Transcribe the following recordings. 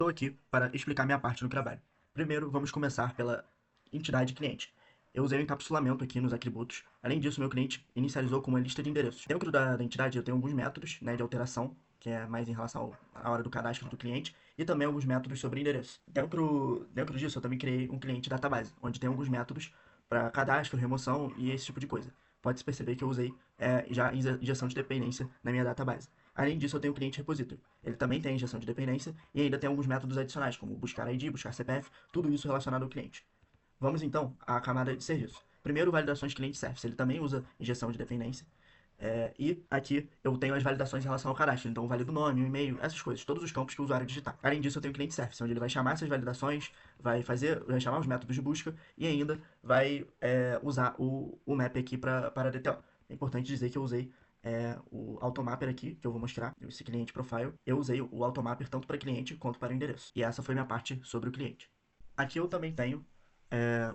Estou aqui para explicar minha parte no trabalho. Primeiro, vamos começar pela entidade cliente. Eu usei o encapsulamento aqui nos atributos. Além disso, meu cliente inicializou com uma lista de endereços. Dentro da entidade, eu tenho alguns métodos, né, de alteração, que é mais em relação à hora do cadastro do cliente, e também alguns métodos sobre endereço. Dentro disso, eu também criei um cliente database, onde tem alguns métodos para cadastro, remoção e esse tipo de coisa. Pode-se perceber que eu usei já injeção de dependência na minha database. Além disso, eu tenho o cliente repository. Ele também tem injeção de dependência e ainda tem alguns métodos adicionais, como buscar ID, buscar CPF, tudo isso relacionado ao cliente. Vamos então à camada de serviço. Primeiro, validações cliente-service. Ele também usa injeção de dependência. E aqui eu tenho as validações em relação ao cadastro. Então, valido o nome, o e-mail, essas coisas, todos os campos que o usuário digitar. Além disso, eu tenho o cliente service, onde ele vai chamar essas validações, vai chamar os métodos de busca e ainda vai usar o map aqui para DTO. É importante dizer que eu usei o Automapper aqui, que eu vou mostrar, esse cliente profile. Eu usei o Automapper tanto para cliente quanto para o endereço. E essa foi minha parte sobre o cliente. Aqui eu também tenho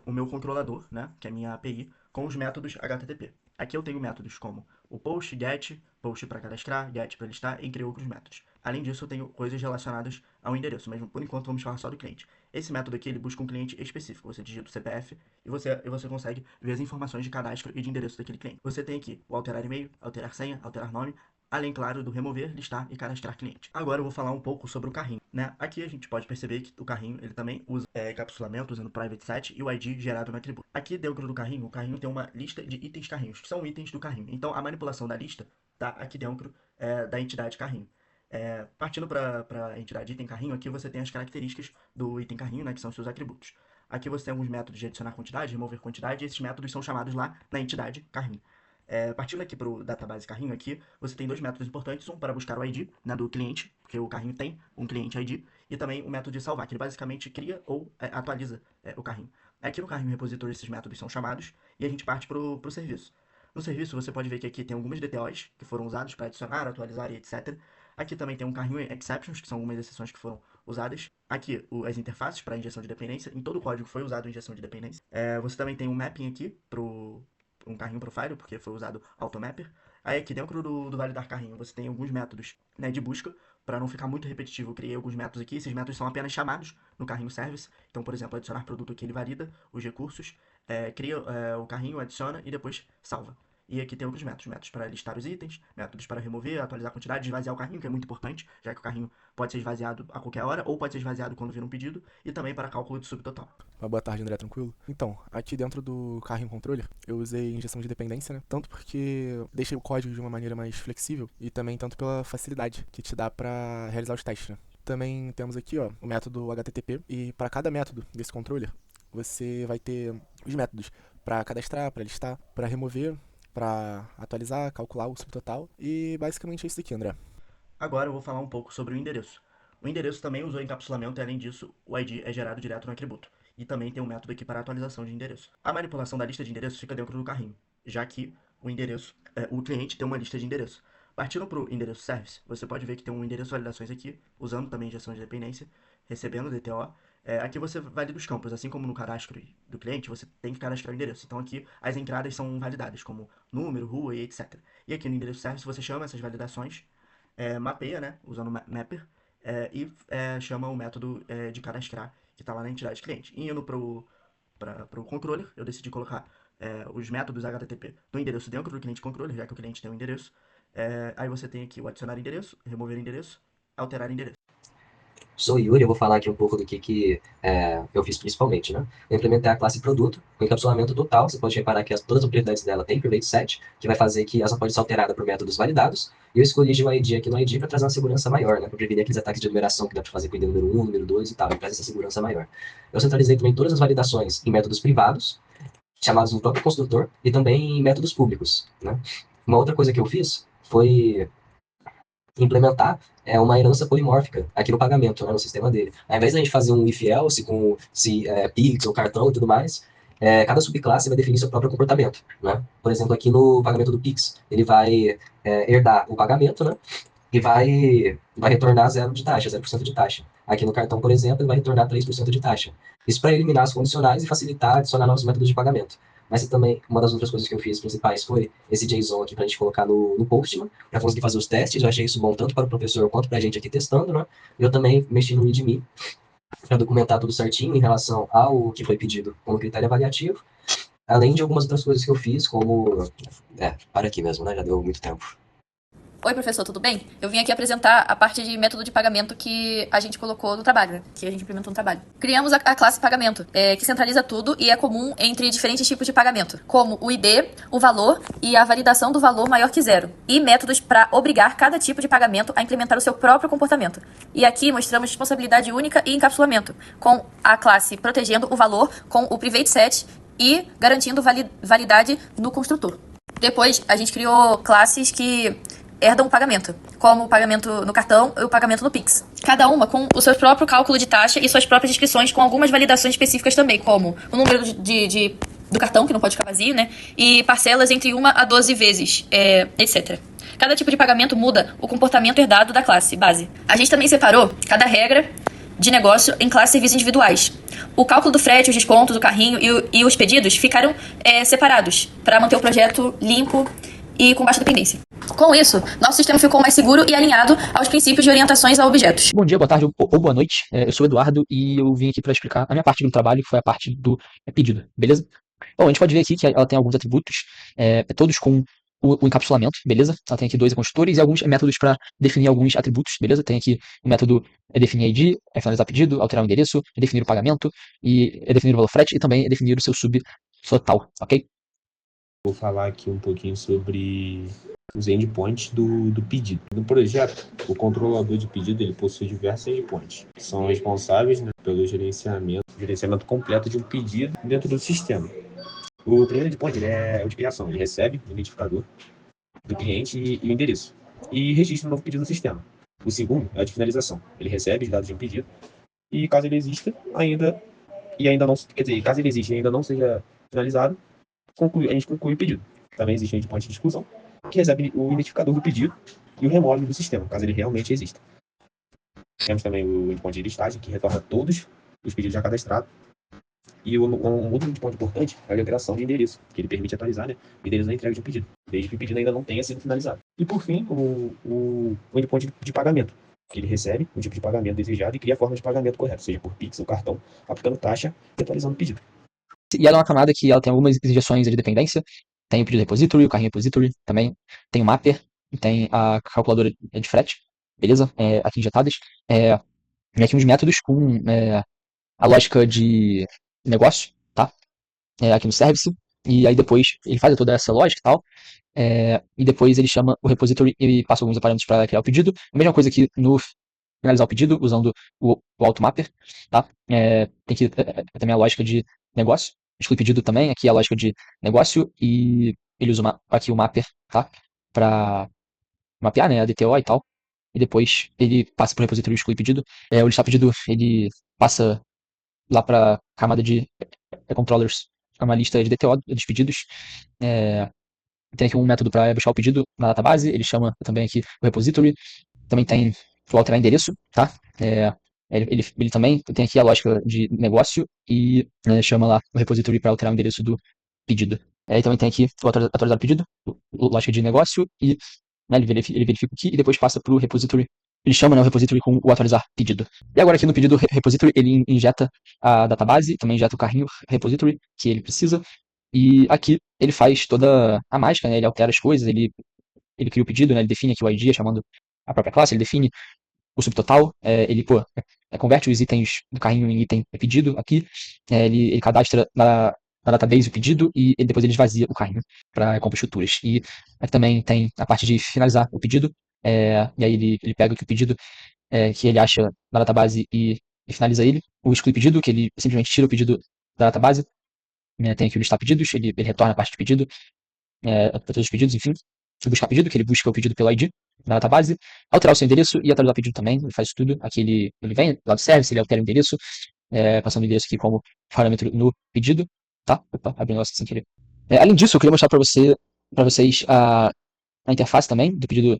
o meu controlador, né, que é a minha API, com os métodos HTTP. Aqui eu tenho métodos como o post, get, post para cadastrar, get para listar, entre outros métodos. Além disso, eu tenho coisas relacionadas ao endereço, mas por enquanto vamos falar só do cliente. Esse método aqui, ele busca um cliente específico. Você digita o CPF e você consegue ver as informações de cadastro e de endereço daquele cliente. Você tem aqui o alterar e-mail, alterar senha, alterar nome, além, claro, do remover, listar e cadastrar cliente. Agora eu vou falar um pouco sobre o carrinho, né? Aqui a gente pode perceber que o carrinho, ele também usa encapsulamento usando private set e o ID gerado no atributo. Aqui dentro do carrinho, o carrinho tem uma lista de itens carrinhos, que são itens do carrinho. Então a manipulação da lista está aqui dentro da entidade carrinho. Partindo para a entidade item carrinho, aqui você tem as características do item carrinho, né, que são seus atributos. Aqui você tem alguns métodos de adicionar quantidade, remover quantidade, e esses métodos são chamados lá na entidade carrinho. Partindo aqui para o database carrinho, aqui você tem dois métodos importantes, um para buscar o ID, né, do cliente, porque o carrinho tem um cliente ID, e também o método de salvar, que ele basicamente cria ou atualiza o carrinho. Aqui no carrinho repositório esses métodos são chamados, e a gente parte para o serviço. No serviço você pode ver que aqui tem algumas DTOs que foram usados para adicionar, atualizar e etc. Aqui também tem um carrinho exceptions, que são algumas exceções que foram usadas. Aqui as interfaces para injeção de dependência, em todo o código foi usado injeção de dependência. Você também tem um mapping aqui para um carrinho profile, porque foi usado automapper. Aí aqui dentro do validar carrinho você tem alguns métodos, né, de busca. Para não ficar muito repetitivo, eu criei alguns métodos aqui. Esses métodos são apenas chamados no carrinho service. Então, por exemplo, adicionar produto aqui, ele valida os recursos, cria o carrinho, adiciona e depois salva. E aqui tem outros métodos, métodos para listar os itens, métodos para remover, atualizar a quantidade, esvaziar o carrinho, que é muito importante, já que o carrinho pode ser esvaziado a qualquer hora, ou pode ser esvaziado quando vir um pedido, e também para cálculo de subtotal. Uma boa tarde, André, tranquilo? Então, aqui dentro do carrinho controller, eu usei injeção de dependência, né? Tanto porque deixa o código de uma maneira mais flexível e também tanto pela facilidade que te dá pra realizar os testes, né? Também temos aqui, ó, o método HTTP e para cada método desse controller, você vai ter os métodos para cadastrar, para listar, para remover, para atualizar, calcular o subtotal e basicamente é isso aqui, André. Agora eu vou falar um pouco sobre o endereço. O endereço também usou encapsulamento e, além disso, o ID é gerado direto no atributo. E também tem um método aqui para atualização de endereço. A manipulação da lista de endereços fica dentro do carrinho, já que o cliente tem uma lista de endereço. Partindo para o endereço service, você pode ver que tem um endereço validações aqui, usando também injeção de dependência, recebendo DTO. Aqui você valida os campos, assim como no cadastro do cliente, você tem que cadastrar o endereço. Então aqui as entradas são validadas, como número, rua e etc. E aqui no endereço service você chama essas validações, mapeia, né, usando o mapper, e chama o método de cadastrar que está lá na entidade cliente. E indo para o controller, eu decidi colocar os métodos HTTP do endereço dentro do cliente controller, já que o cliente tem um endereço. Aí você tem aqui o adicionar endereço, remover endereço, alterar endereço. Sou Yuri, eu vou falar aqui um pouco do que eu fiz principalmente, né? Eu implementei a classe produto com encapsulamento total. Você pode reparar que todas as propriedades dela têm private set, que vai fazer que ela só pode ser alterada por métodos validados. E eu escolhi o ID aqui no ID para trazer uma segurança maior, né? Para prevenir aqueles ataques de numeração que dá para fazer com o ID número 1, número 2 e tal, e traz essa segurança maior. Eu centralizei também todas as validações em métodos privados, chamados no próprio construtor, e também em métodos públicos, né? Uma outra coisa que eu fiz foi implementar uma herança polimórfica aqui no pagamento, né, no sistema dele. Ao invés da gente fazer um if-else com Pix ou cartão e tudo mais, cada subclasse vai definir seu próprio comportamento. Né? Por exemplo, aqui no pagamento do Pix, ele vai herdar o pagamento, né? E vai retornar zero de taxa, 0% de taxa. Aqui no cartão, por exemplo, ele vai retornar 3% de taxa. Isso para eliminar as condicionais e facilitar adicionar novos métodos de pagamento. Mas também, uma das outras coisas que eu fiz principais foi esse JSON aqui para a gente colocar no Postman, para conseguir fazer os testes. Eu achei isso bom tanto para o professor quanto para a gente aqui testando, né? Eu também mexi no README para documentar tudo certinho em relação ao que foi pedido como critério avaliativo, além de algumas outras coisas que eu fiz, como... para aqui mesmo, né? Já deu muito tempo. Oi, professor, tudo bem? Eu vim aqui apresentar a parte de método de pagamento que a gente colocou no trabalho, né? Que a gente implementou no trabalho. Criamos a classe pagamento, que centraliza tudo e é comum entre diferentes tipos de pagamento, como o ID, o valor e a validação do valor maior que zero, e métodos para obrigar cada tipo de pagamento a implementar o seu próprio comportamento. E aqui mostramos responsabilidade única e encapsulamento, com a classe protegendo o valor com o private set e garantindo validade no construtor. Depois, a gente criou classes que herdam o pagamento, como o pagamento no cartão e o pagamento no Pix. Cada uma com o seu próprio cálculo de taxa e suas próprias inscrições, com algumas validações específicas também, como o número do cartão, que não pode ficar vazio, né? E parcelas entre 1 a 12 vezes, etc. Cada tipo de pagamento muda o comportamento herdado da classe base. A gente também separou cada regra de negócio em classes de serviços individuais. O cálculo do frete, os descontos, o carrinho e os pedidos ficaram separados para manter o projeto limpo e com baixa dependência. Com isso, nosso sistema ficou mais seguro e alinhado aos princípios de orientações a objetos. Bom dia, boa tarde ou boa noite. Eu sou o Eduardo e eu vim aqui para explicar a minha parte do trabalho, que foi a parte do pedido, beleza? Bom, a gente pode ver aqui que ela tem alguns atributos, todos com o encapsulamento, beleza? Ela tem aqui 2 construtores e alguns métodos para definir alguns atributos, beleza? Tem aqui o método definir ID, finalizar pedido, alterar o endereço, definir o pagamento, e definir o valor frete e também definir o seu subtotal, ok? Vou falar aqui um pouquinho sobre os endpoints do pedido. No projeto, o controlador de pedido ele possui diversos endpoints, que são responsáveis, né, pelo gerenciamento completo de um pedido dentro do sistema. O primeiro endpoint é o de criação, ele recebe o identificador do cliente e o endereço, e registra um novo pedido no sistema. O segundo é a de finalização, ele recebe os dados de um pedido, e caso ele exista, caso ele exista e ainda não seja finalizado, a gente conclui o pedido. Também existe um endpoint de discussão, que recebe o identificador do pedido e o remove do sistema, caso ele realmente exista. Temos também o endpoint de listagem, que retorna todos os pedidos já cadastrados. E um outro endpoint importante é a alteração de endereço, que ele permite atualizar, né, o endereço da entrega de um pedido, desde que o pedido ainda não tenha sido finalizado. E por fim, o endpoint de pagamento, que ele recebe o tipo de pagamento desejado e cria a forma de pagamento correta, seja por Pix ou cartão, aplicando taxa e atualizando o pedido. E ela é uma camada que ela tem algumas injeções de dependência. Tem o pedido repository, o carrinho repository também. Tem o mapper, tem a calculadora de frete, beleza? Aqui injetadas. E aqui uns métodos com a lógica de negócio, tá? Aqui no service. E aí depois ele faz toda essa lógica e tal. E depois ele chama o repository e passa alguns parâmetros para criar o pedido. A mesma coisa aqui no finalizar o pedido, usando o automapper, tá? Tem aqui também a lógica de negócio. Exclui pedido também, aqui a lógica de negócio, e ele usa aqui o mapper, tá? Para mapear, né, a DTO e tal. E depois ele passa para o repositório e exclui pedido. O listar pedido, ele passa lá para camada de controllers, uma lista de DTO dos pedidos. Tem aqui um método para buscar o pedido na database, ele chama também aqui o repository. Também tem o alterar endereço, tá? Ele também tem aqui a lógica de negócio e chama lá o repository para alterar o endereço do pedido. E também tem aqui o atualizar o pedido, lógica de negócio, e ele verifica aqui e depois passa para o repository. Ele chama, né, o repository com o atualizar pedido. E agora aqui no pedido repository ele injeta a database, também injeta o carrinho repository que ele precisa. E aqui ele faz toda a mágica, né? Ele altera as coisas, ele cria o pedido, né? Ele define aqui o ID chamando a própria classe, ele define o subtotal, ele converte os itens do carrinho em item pedido aqui, ele cadastra na database o pedido e depois ele esvazia o carrinho para compra estruturas. E aqui também tem a parte de finalizar o pedido, e aí ele pega aqui o pedido que ele acha na database e finaliza ele. O exclui pedido, que ele simplesmente tira o pedido da database. Tem aqui o listar pedidos, ele retorna a parte de pedido, todos os pedidos, enfim. O buscar pedido, que ele busca o pedido pelo ID na database, alterar o seu endereço e atualizar o pedido também, ele faz isso tudo. Aqui ele vem lá do service, ele altera o endereço, passando o endereço aqui como parâmetro no pedido, tá? Opa, abri um negócio sem querer. Além disso, eu queria mostrar para vocês a interface também do pedido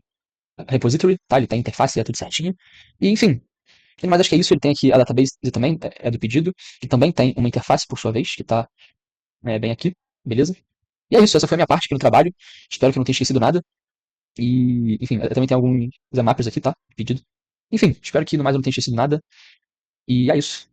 repository, tá? Ele tem interface, tudo certinho. E enfim, Mas acho que é isso. Ele tem aqui a database também, é do pedido, que também tem uma interface, por sua vez, que tá bem aqui, beleza? E é isso, essa foi a minha parte aqui no trabalho. Espero que eu não tenha esquecido nada. E, enfim, também tem alguns mappers aqui, tá? Pedido. Enfim, espero que no mais eu não tenha esquecido nada. E é isso.